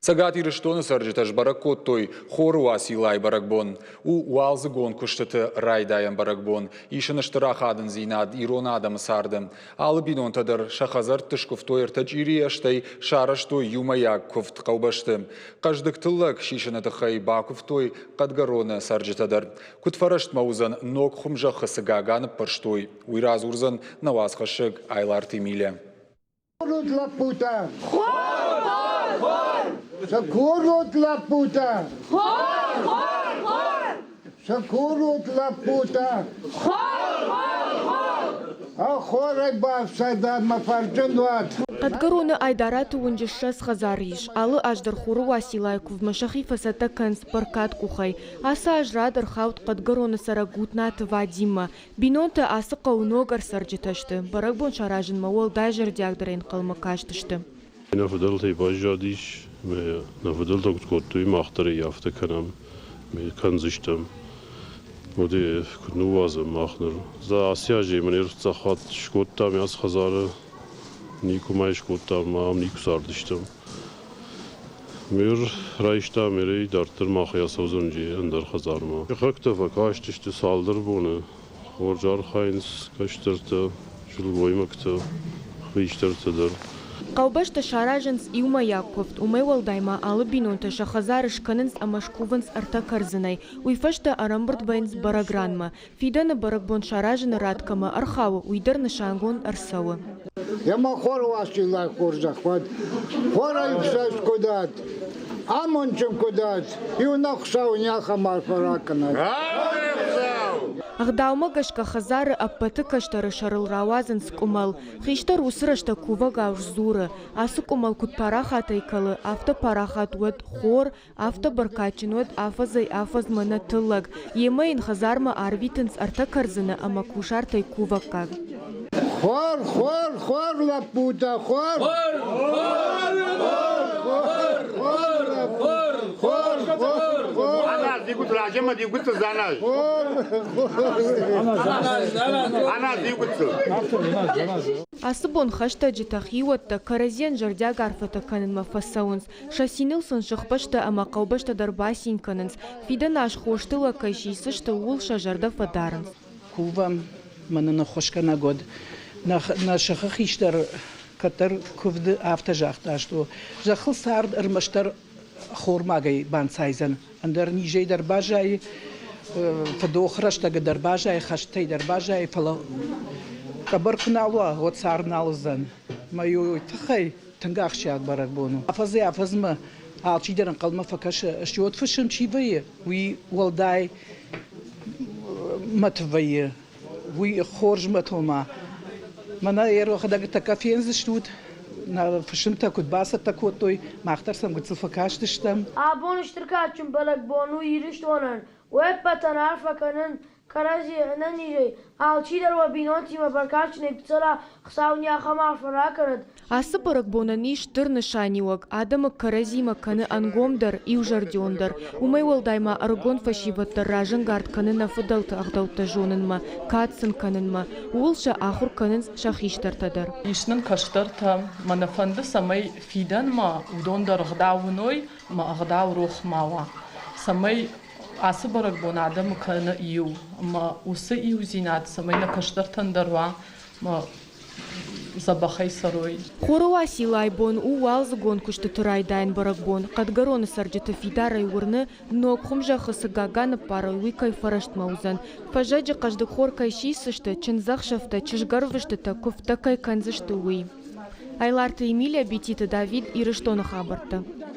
Сагати Риштоны саржиташ баракоттой хору асилай баракбон. У уалзы гон куштаты райдаян баракбон. Ишыныштыра хадын зинад, ирона адам сардым. Алы бинон тадар шахазар тышкуфтойр тачирияштай шараштой юмаяк куфт қаубаштым. Каждык тыллак шишынатыхай бакуфтой кадгароны саржитадар. Кутфарашт маузан ног хумжа хасыгаганы парштой. Уйраз урзан наваз хашык айлар тимиле. Сакурут лапута. Сакурут лапута. Ахорай бавсада мафарджанват. Кадгароны айдараты унжишшас хазариш. Алы аждар хуру василай кувмашахи фасата канс паркат кухай. Аса ажрадыр хаут кадгароны сарагутнаты Вадима. Бинонты асы қауногар сарджиташты. Баракбон шаражын мауал дайжар дягдарайн қалмы каштышты. نفضلت باجادیش نفضلت کتوی مختاری یافته کنم کنزشتم مودی کنوازم مختار ز آسیایی منیر زخات شکوتام از خزاره نیکومایش شکوتام مام نیکساردشتم میر رایشتا میری دارتر ماخیا سوزنجی اندر خزارما خاکت فکاشتشت سالدر بونه خورجار خاینس کشترت شل بویمکت خیشترت در Қаубашта шаражынс иума якковт, умай валдайма алы бинонта шахазарыш канынс амашкуванс арта карзынай. Уйфашта арамбырт байнс барагранма. Фидана баракбон шаражыны радкама архавы, уйдырны шангон арсавы. Яма хору асилай хорзахват. Хора ипсас кудат. Амончым кудат. Юнахсау няха марфараканат. Агдаума гашка хазары аппаты каштары шарылрауазын скумал. Хиштар усырашта кува гауш зуры. Асы кумал кутпарахат айкалы. Авто парахат уэд хор, авто баркачин уэд афазай афаз мана тыллаг. Емейн хазарма арвитынс арта карзына ама кушартай кува каг. Хор лапута, хор. Дигут лажема, дигут занаж. Она дигут. Асыбон хашта житахиуатта каразен жардяг арфата канын мафасаунс. Шасинылсын шықпашта ама қаубашта дарбасин канынс. Фидан аш хоштыла кайшисышта ул шажарда фадарынс. Кувам манына хошкана год. На шахахиштар катар кувды автожахта что. Жахыл сард армаштар خورماگی بانسایزن. اندر نیجی در باجای فدوخرش تگ در باجای خشتی در باجای فلا کبر کنالوا و سار نالزن. مایو تخی تنگاخشیاد برگ بونو. افز ما آلچی درن قلم فکش اشتیوت فشم چی وی وی ولدای متویه وی خورج متوما. من یرو خداگ تکافین زشتود. Na verschimta kut basa takotoi machtar sam gut zu verkastistam. Abon ishtirkachum balag bonu yirishtonan. Web patan alfa kanan karazi nanije. Alchidar wa binoti ma barkachne tsala khsaunya khamar farakanat. Асы баракбона ниш тырны шаниуак, адама каразима каны ангомдар и ужардиондар. Умай валдайма аргон фашиваттар ражын гард каны нафыдалты агдалта жонынма, катсын канынма, улша ахур канын шахиштартадар. Ишнын каштарта манафанды самай фидан ма удондар гдауной ма агдау рухмава. Самай асы баракбона адама каны ию, ма усы ию зинат, самай на каштартандарва ма забахай сарой. Хоруа силайбон уалзы гон кушты турайдайн баракбон. Кадгароны сарджита фидарай урны, но хумжа хасыгаганы парой уикай фарашт маузан. Фажаджи кажды хор кайшисышты, чынзахшафта, чышгарвышты-та куфтакай канзышты уи. Айларты Эмилия, Бетита Давид и Риштоны хабарта.